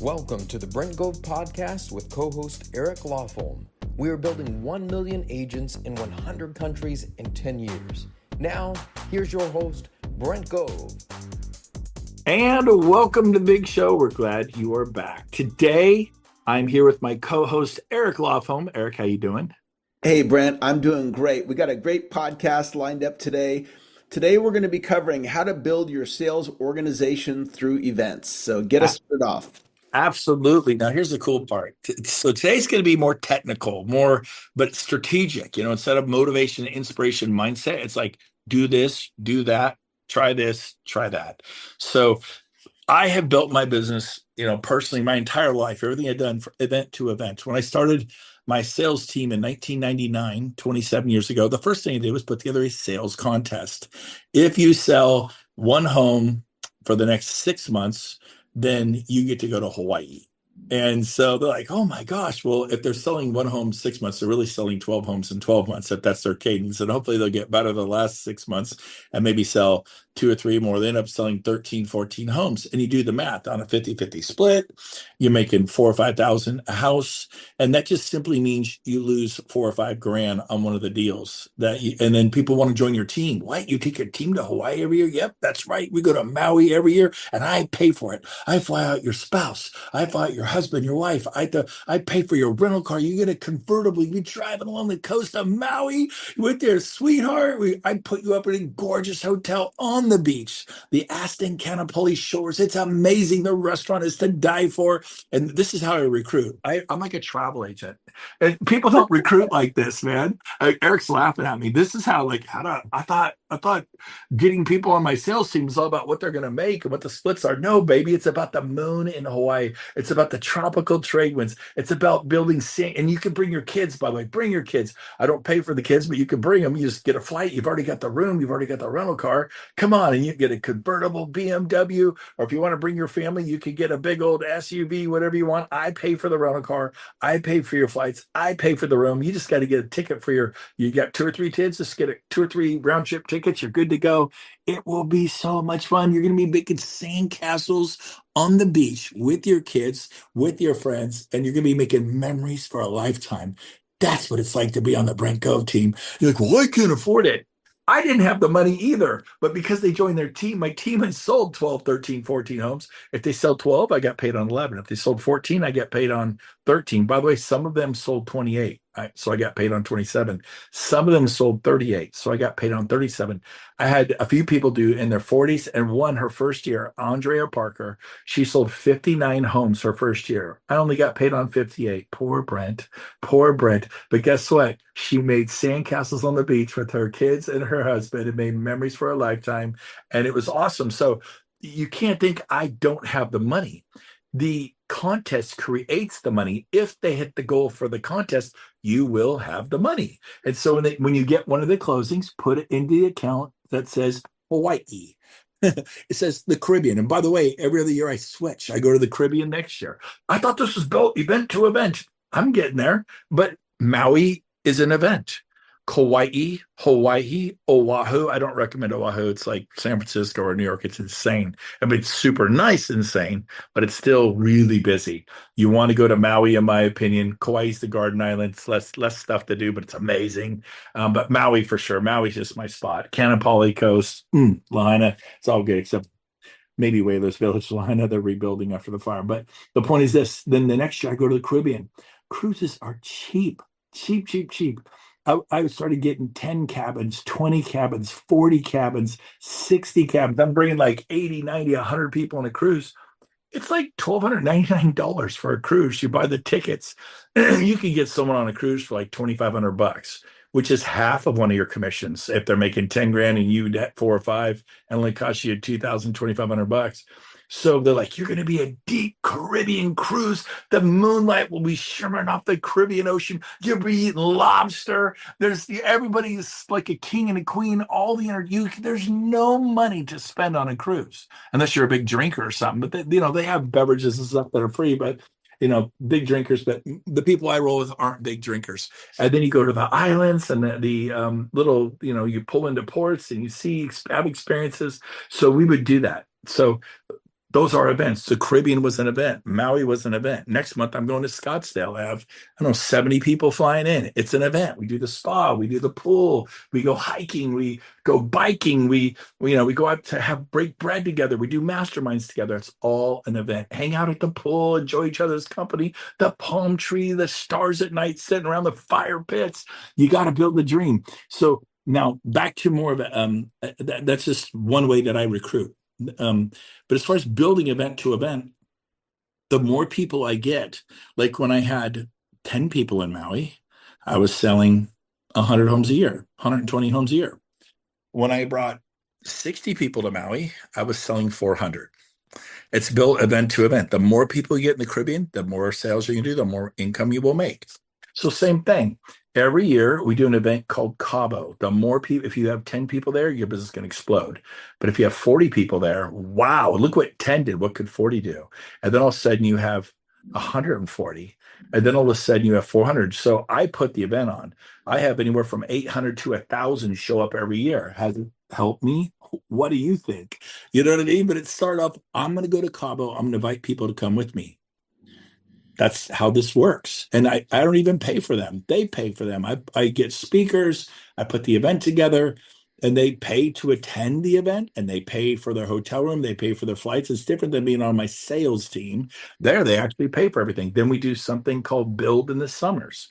Welcome to the Brent Gove podcast with co-host Eric Lofholm. We are building 1 million agents in 100 countries in 10 years. Now, here's your host, Brent Gove. And welcome to the big show. We're glad you are back. Today, I'm here with my co-host, Eric Lofholm. Eric, how you doing? Hey, Brent, I'm doing great. We got a great podcast lined up today. Today, we're going to be covering how to build your sales organization through events. So get us started off. Absolutely. Now, here's the cool part. So today's going to be more technical, but strategic. Instead of motivation, inspiration, mindset, it's like do this, do that, try this, try that. So I have built my business, personally, my entire life, everything I've done from event to event. When I started my sales team in 1999, 27 years ago, the first thing I did was put together a sales contest. If you sell one home for the next 6 months, then you get to go to Hawaii. And so they're like, oh my gosh, well, if they're selling one home 6 months, they're really selling 12 homes in 12 months, if that's their cadence. And hopefully they'll get better the last 6 months and maybe sell 2 or 3 more. They end up selling 13, 14 homes. And you do the math on a 50-50 split, you're making 4 or 5,000 a house. And that just simply means you lose 4 or 5 grand on one of the deals and then people want to join your team. What? You take your team to Hawaii every year? Yep, that's right. We go to Maui every year and I pay for it. I fly out your spouse. I fly out your husband, your wife. I pay for your rental car. You get a convertible. You driving along the coast of Maui with your sweetheart. I put you up in a gorgeous hotel on the beach, the Aston Canopoli shores. It's amazing. The restaurant is to die for. And this is how I recruit. I'm like a travel agent. And people don't recruit like this, man. Eric's laughing at me. This is how I thought getting people on my sales team is all about what they're going to make and what the splits are. No, baby, it's about the moon in Hawaii. It's about the tropical trade winds. It's about building and you can bring your kids, by the way, bring your kids. I don't pay for the kids, but you can bring them. You just get a flight. You've already got the room. You've already got the rental car. Come on. And you get a convertible BMW, or if you want to bring your family, you can get a big old SUV, whatever you want. I pay for the rental car. I pay for your flights. I pay for the room. You just got to get a ticket you got 2 or 3 kids, just get 2 or 3 round trip tickets. You're good to go. It will be so much fun. You're going to be making sandcastles on the beach with your kids, with your friends, and you're going to be making memories for a lifetime. That's what it's like to be on the Brent Gove team. You're like, well, I can't afford it. I didn't have the money either, but because they joined their team, my team has sold 12, 13, 14 homes. If they sell 12, I got paid on 11. If they sold 14, I get paid on 13. By the way, some of them sold 28. So I got paid on 27. Some of them sold 38. So I got paid on 37. I had a few people do in their 40s and one her first year, Andrea Parker. She sold 59 homes her first year. I only got paid on 58. Poor Brent. Poor Brent. But guess what? She made sandcastles on the beach with her kids and her husband and made memories for a lifetime. And it was awesome. So you can't think I don't have the money. The contest creates the money. If they hit the goal for the contest, you will have the money. And so when you get one of the closings, put it into the account that says Hawaii. It says the Caribbean. And by the way, every other year I switch. I go to the Caribbean next year. I thought this was built event to event. I'm getting there. But Maui is an event. Kauai, Hawaii, Oahu. I don't recommend Oahu. It's like San Francisco or New York. It's insane. I mean, it's super nice, insane, but it's still really busy. You want to go to Maui, in my opinion. Kauai's the Garden Island. It's less stuff to do, but it's amazing. But Maui for sure. Maui's just my spot. Canopoli Coast, Lahaina. It's all good except maybe Whalers Village, Lahaina. They're rebuilding after the fire. But the point is this. Then the next year I go to the Caribbean. Cruises are cheap. Cheap, cheap, cheap. I started getting 10 cabins, 20 cabins, 40 cabins, 60 cabins. I'm bringing like 80, 90, 100 people on a cruise. It's like $1,299 for a cruise. You buy the tickets. You can get someone on a cruise for like $2,500, which is half of one of your commissions. If they're making 10 grand and you net 4 or 5, and only costs you $2,000, $2,500. So they're like, you're going to be a deep Caribbean cruise. The moonlight will be shimmering off the Caribbean Ocean. You'll be eating lobster. Everybody's like a king and a queen. There's no money to spend on a cruise unless you're a big drinker or something. But they have beverages and stuff that are free. But big drinkers, but the people I roll with aren't big drinkers. And then you go to the islands and the little, you pull into ports and you have experiences. So we would do that. So Those are events. The Caribbean was an event. Maui was an event. Next month, I'm going to Scottsdale. I have, I don't know, 70 people flying in. It's an event. We do the spa, we do the pool, we go hiking, we go biking, we go out to break bread together. We do masterminds together. It's all an event. Hang out at the pool, enjoy each other's company, the palm tree, the stars at night, sitting around the fire pits. You got to build the dream. So now back to more of a, that's just one way that I recruit. But as far as building event to event, the more people I get, like when I had 10 people in Maui, I was selling 100 homes a year, 120 homes a year. When I brought 60 people to Maui, I was selling 400. It's built event to event. The more people you get in the Caribbean, the more sales you can do, the more income you will make. So same thing. Every year we do an event called Cabo. The more people, if you have 10 people there, your business can explode. But if you have 40 people there, wow, look what 10 did. What could 40 do? And then all of a sudden you have 140. And then all of a sudden you have 400. So I put the event on. I have anywhere from 800 to 1,000 show up every year. Has it helped me? What do you think? You know what I mean? But it started off, I'm going to go to Cabo. I'm going to invite people to come with me. That's how this works. And I don't even pay for them. They pay for them. I get speakers. I put the event together and they pay to attend the event and they pay for their hotel room. They pay for their flights. It's different than being on my sales team. There, they actually pay for everything. Then we do something called Build in the Summers.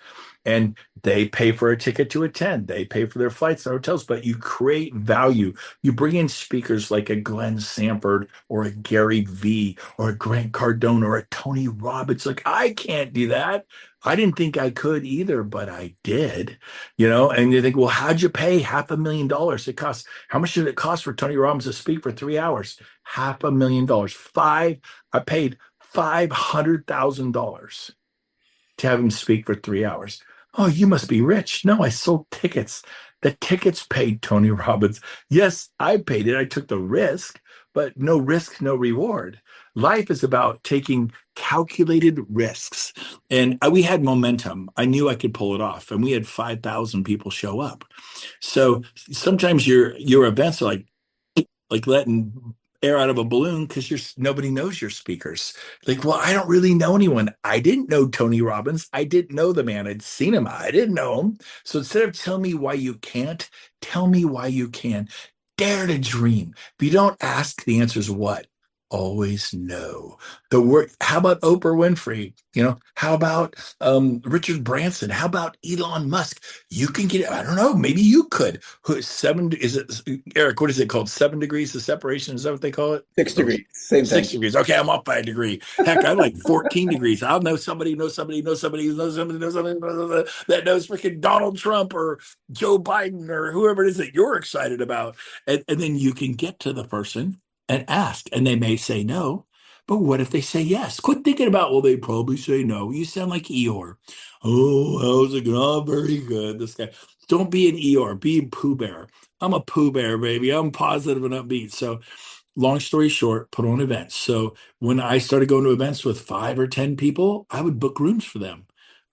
And they pay for a ticket to attend. They pay for their flights and hotels, but you create value. You bring in speakers like a Glenn Sanford or a Gary Vee or a Grant Cardone or a Tony Robbins. Like, I can't do that. I didn't think I could either, but I did, and you think, well, how'd you pay $500,000? It costs, how much did it cost for Tony Robbins to speak for 3 hours? $500,000. I paid $500,000 to have him speak for 3 hours. Oh, you must be rich. No, I sold tickets. The tickets paid Tony Robbins. Yes, I paid it. I took the risk, but no risk, no reward. Life is about taking calculated risks. And we had momentum. I knew I could pull it off. And we had 5,000 people show up. So sometimes your events are like letting air out of a balloon because nobody knows your speakers. Like, well, I don't really know anyone. I didn't know Tony Robbins. I didn't know the man. I'd seen him. I didn't know him. So instead of tell me why you can't, tell me why you can. Dare to dream. If you don't ask, the answer is what? Always no. The word. How about Oprah Winfrey? How about Richard Branson? How about Elon Musk? You can get. I don't know. Maybe you could. Is it Eric? What is it called? 7 degrees of separation? Is that what they call it? 6 degrees. Same thing. 6 degrees. Okay, I'm off by a degree. Heck, I'm like 14 degrees. I'll know somebody that knows freaking Donald Trump or Joe Biden or whoever it is that you're excited about, and then you can get to the person and ask, and they may say no, but what if they say yes? Quit thinking about, well, they probably say no. You sound like Eeyore. Oh, how's it going? Oh, very good. This guy. Don't be an Eeyore. Be a Pooh Bear. I'm a Pooh Bear, baby. I'm positive and upbeat. So long story short, put on events. So when I started going to events with 5 or 10 people, I would book rooms for them.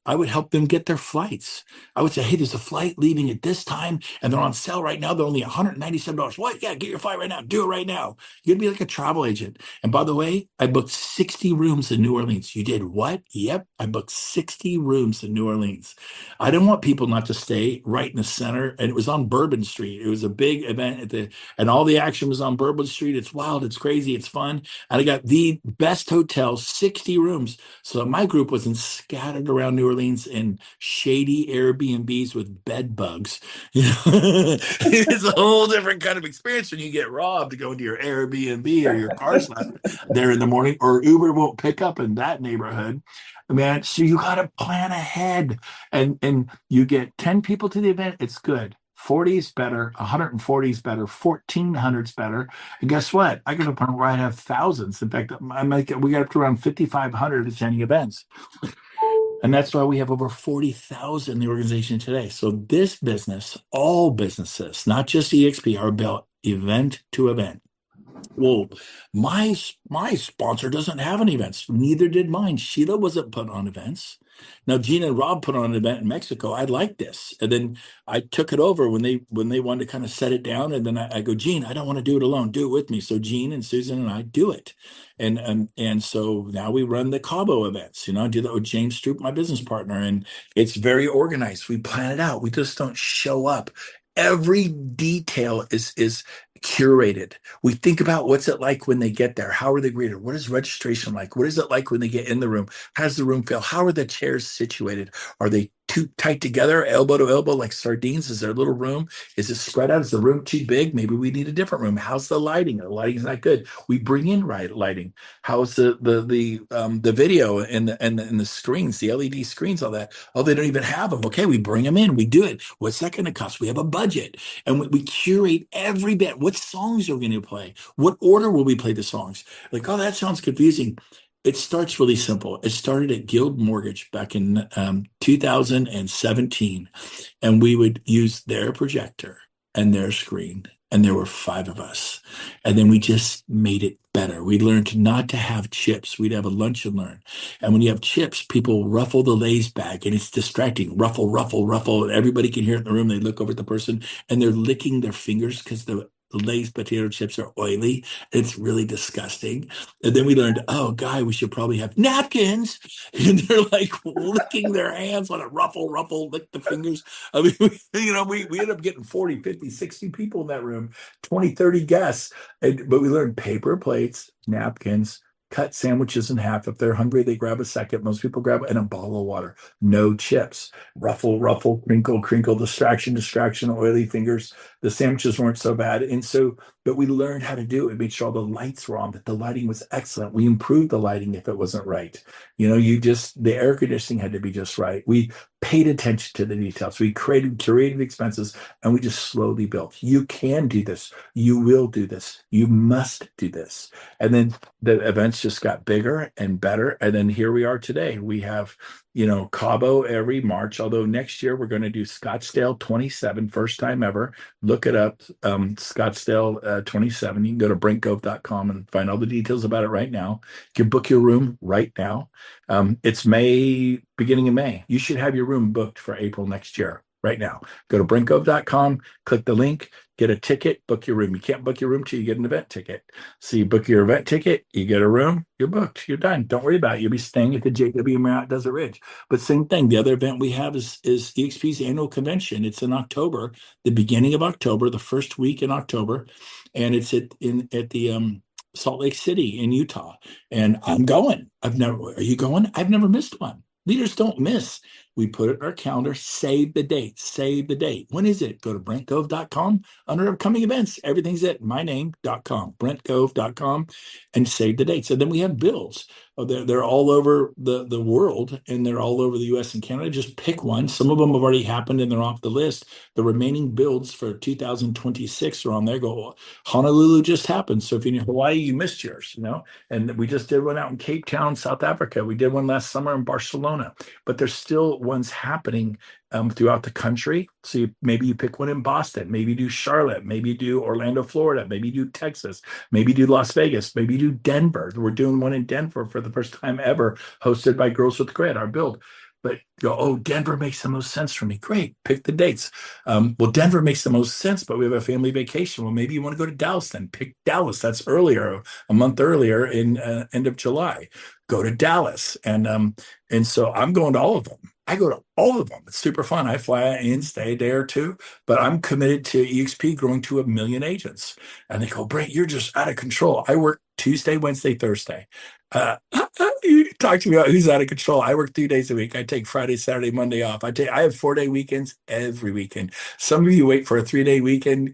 I would help them get their flights. I would say, hey, there's a flight leaving at this time, and they're on sale right now. They're only $197. What? Yeah, get your flight right now. Do it right now. You're going to be like a travel agent. And by the way, I booked 60 rooms in New Orleans. You did what? Yep, I booked 60 rooms in New Orleans. I didn't want people not to stay right in the center, and it was on Bourbon Street. It was a big event, and all the action was on Bourbon Street. It's wild. It's crazy. It's fun. And I got the best hotel, 60 rooms. So my group wasn't scattered around New Orleans in shady Airbnbs with bed bugs. It's a whole different kind of experience when you get robbed to go into your Airbnb or your car's left there in the morning, or Uber won't pick up in that neighborhood. Man, so you got to plan ahead, and you get 10 people to the event. It's good. 40 is better, 140 is better, 1,400 is better. And guess what? I got to a point where I have thousands. In fact, we got up to around 5,500 attending events. And that's why we have over 40,000 in the organization today. So this business, all businesses, not just EXP, are built event to event. Well, my sponsor doesn't have any events. Neither did mine. Sheila wasn't put on events. Now Gina and Rob put on an event in Mexico. I like this, and then I took it over when they wanted to kind of set it down. And then I go, Gene, I don't want to do it alone. Do it with me. So Gene and Susan and I do it, and so now we run the Cabo events. I do that with James Stroop, my business partner, and it's very organized. We plan it out. We just don't show up. Every detail is curated. We think about what's it like when they get there. How are they greeted? What is registration like? What is it like when they get in the room? How does the room feel? How are the chairs situated? Are they too tight together, elbow to elbow, like sardines? Is there a little room? Is it spread out? Is the room too big? Maybe we need a different room. How's the lighting? The lighting's not good. We bring in right lighting. How's the video and the screens, the LED screens, all that? Oh, they don't even have them. Okay, we bring them in. We do it. What's that going to cost? We have a budget, and we curate every bit. What songs are we going to play? What order will we play the songs? Like, oh, that sounds confusing. It starts really simple. It started at Guild Mortgage back in 2017, and we would use their projector and their screen, and there were five of us. And then we just made it better. We learned not to have chips. We'd have a lunch and learn. And when you have chips, people ruffle the Lay's bag, and it's distracting. Ruffle, ruffle, ruffle. Everybody can hear it in the room. They look over at the person, and they're licking their fingers because the Lay's potato chips are oily. It's really disgusting. And then we learned, oh, guy, we should probably have napkins. And they're like licking their hands on a ruffle, ruffle, lick the fingers. I mean, we ended up getting 40, 50, 60 people in that room, 20, 30 guests. But we learned paper plates, napkins, cut sandwiches in half. If they're hungry, they grab a second. Most people grab and a bottle of water. No chips. Ruffle, ruffle, crinkle, crinkle, distraction, distraction, oily fingers. The sandwiches weren't so bad. But we learned how to do it. We made sure all the lights were on, that the lighting was excellent. We improved the lighting if it wasn't right. The air conditioning had to be just right. We paid attention to the details. We curated expenses, and we just slowly built. You can do this. You will do this. You must do this. And then the events just got bigger and better. And then here we are today. We have, Cabo every March, although next year we're going to do Scottsdale 27, first time ever. Look it up, Scottsdale 27. You can go to brentgove.com and find all the details about it right now. You can book your room right now. It's beginning of May. You should have your room booked for April next year. Right now, go to brentgove.com, click the link, get a ticket, book your room. You can't book your room till you get an event ticket. So you book your event ticket, you get a room, you're booked, you're done. Don't worry about it. You'll be staying at the JW Marriott Desert Ridge. But same thing. The other event we have is EXP's annual convention. It's in October, the beginning of October, the first week in October, and it's at the Salt Lake City in Utah. And I'm going. Are you going? I've never missed one. Leaders don't miss. We put it in our calendar, save the date, save the date. When is it? Go to brentgove.com under upcoming events. Everything's at myname.com, brentgove.com, and save the dates. And then we have bills. They're all over the world, and they're all over the US and Canada. Just pick one. Some of them have already happened and they're off the list. The remaining builds for 2026 are on there. Go, Honolulu just happened. So if you're in Hawaii, you missed yours, And we just did one out in Cape Town, South Africa. We did one last summer in Barcelona, but there's still ones happening throughout the country. So maybe you pick one in Boston, maybe you do Charlotte, maybe you do Orlando, Florida, maybe you do Texas, maybe you do Las Vegas, maybe you do Denver. We're doing one in Denver for the first time ever, hosted by Girls with Grit, our build. But go, oh, Denver makes the most sense for me. Great, pick the dates. Well, Denver makes the most sense, but we have a family vacation. Well, maybe you want to go to Dallas, then pick Dallas. That's earlier, a month earlier in end of July. Go to Dallas, and so I'm going to all of them. I go to all of them. It's super fun. I fly in, stay a day or two, but I'm committed to EXP growing to 1 million agents. And they go, Brent, you're just out of control. I work Tuesday, Wednesday, Thursday. You talk to me about who's out of control. I work 3 days a week. I take Friday, Saturday, Monday off. I have 4-day weekends every weekend. Some of you wait for a 3-day weekend,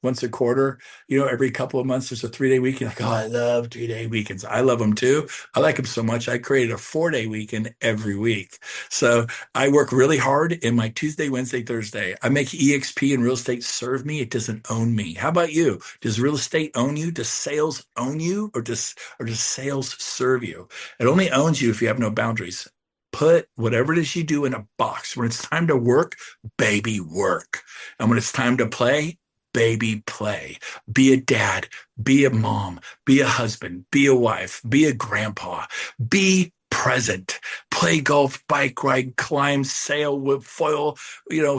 once a quarter, every couple of months, there's a 3-day weekend. Like, oh, I love 3-day weekends. I love them too. I like them so much. I created a 4-day weekend every week. So I work really hard in my Tuesday, Wednesday, Thursday. I make EXP and real estate serve me. It doesn't own me. How about you? Does real estate own you? Does sales own you? Or does sales serve you? It only owns you if you have no boundaries. Put whatever it is you do in a box. When it's time to work, baby, work. And when it's time to play, baby play. Be a dad, be a mom, be a husband, be a wife, be a grandpa, be present. Play golf, bike ride, climb, sail, with foil,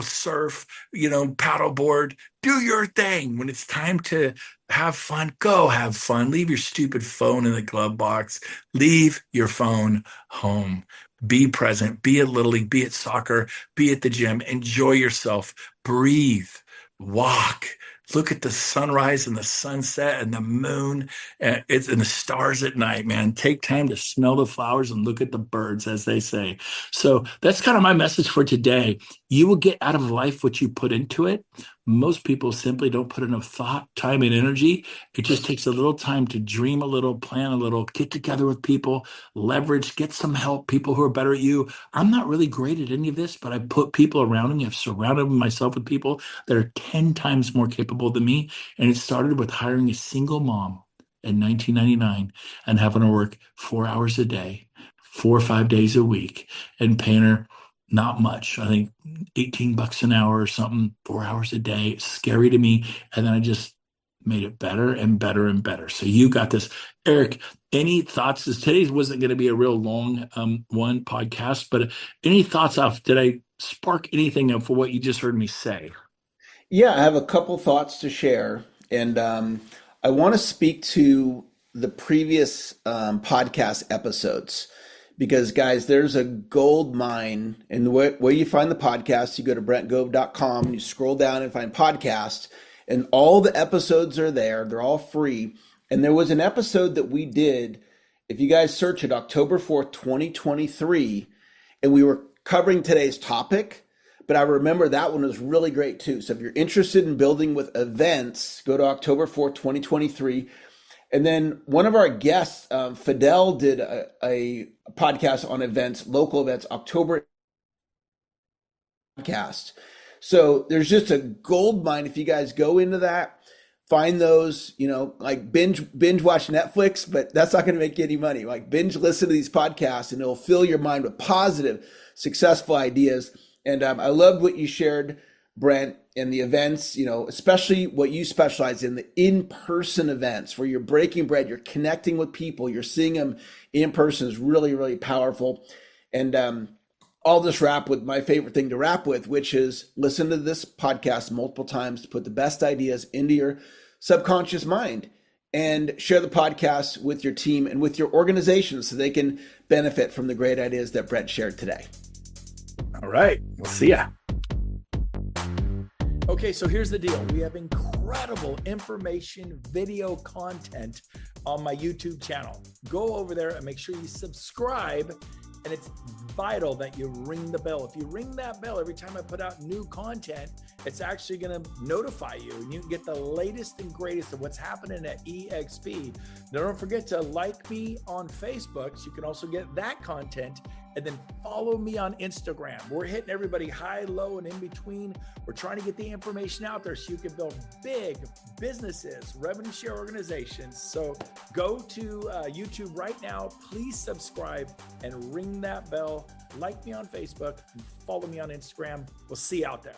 surf, paddleboard. Do your thing. When it's time to have fun, go have fun. Leave your stupid phone in the glove box. Leave your phone home. Be present. Be at Little League, be at soccer, be at the gym. Enjoy yourself. Breathe. Walk. Look at the sunrise and the sunset and the moon and the stars at night, man. Take time to smell the flowers and look at the birds, as they say. So that's kind of my message for today. You will get out of life what you put into it. Most people simply don't put enough thought, time, and energy. It just takes a little time to dream a little, plan a little, get together with people, leverage, get some help, people who are better at you. I'm not really great at any of this, but I put people around me. I've surrounded myself with people that are 10 times more capable than me. And it started with hiring a single mom in 1999 and having her work 4 hours a day, 4 or 5 days a week, and paying her not much. I think $18 an hour or something, 4 hours a day. It's scary to me. And then I just made it better and better and better. So you got this. Eric, any thoughts? Today's wasn't going to be a real long one podcast, but any thoughts off? Did I spark anything up for what you just heard me say? Yeah, I have a couple thoughts to share, and I want to speak to the previous podcast episodes because, guys, there's a gold mine. And where you find the podcast, you go to brentgove.com, you scroll down and find podcast, and all the episodes are there. They're all free. And there was an episode that we did, if you guys search it, October 4th, 2023, and we were covering today's topic. But I remember that one was really great too. So if you're interested in building with events, go to October 4th, 2023. And then one of our guests, Fidel, did a podcast on events, local events, October podcast. So there's just a gold mine. If you guys go into that, find those, like binge watch Netflix, but that's not going to make you any money. Like binge listen to these podcasts and it'll fill your mind with positive, successful ideas. And I loved what you shared, Brent, in the events, especially what you specialize in, the in-person events where you're breaking bread, you're connecting with people, you're seeing them in person is really, really powerful. And I'll just wrap with my favorite thing to wrap with, which is listen to this podcast multiple times to put the best ideas into your subconscious mind and share the podcast with your team and with your organization so they can benefit from the great ideas that Brent shared today. All right. We'll see ya. Okay, so here's the deal. We have incredible information, video content on my YouTube channel. Go over there and make sure you subscribe. And it's vital that you ring the bell. If you ring that bell every time I put out new content, it's actually going to notify you and you can get the latest and greatest of what's happening at EXP. Now, don't forget to like me on Facebook so you can also get that content, and then follow me on Instagram. We're hitting everybody high, low, and in between. We're trying to get the information out there so you can build big businesses, revenue share organizations. So go to YouTube right now. Please subscribe and ring that bell. Like me on Facebook and follow me on Instagram. We'll see you out there.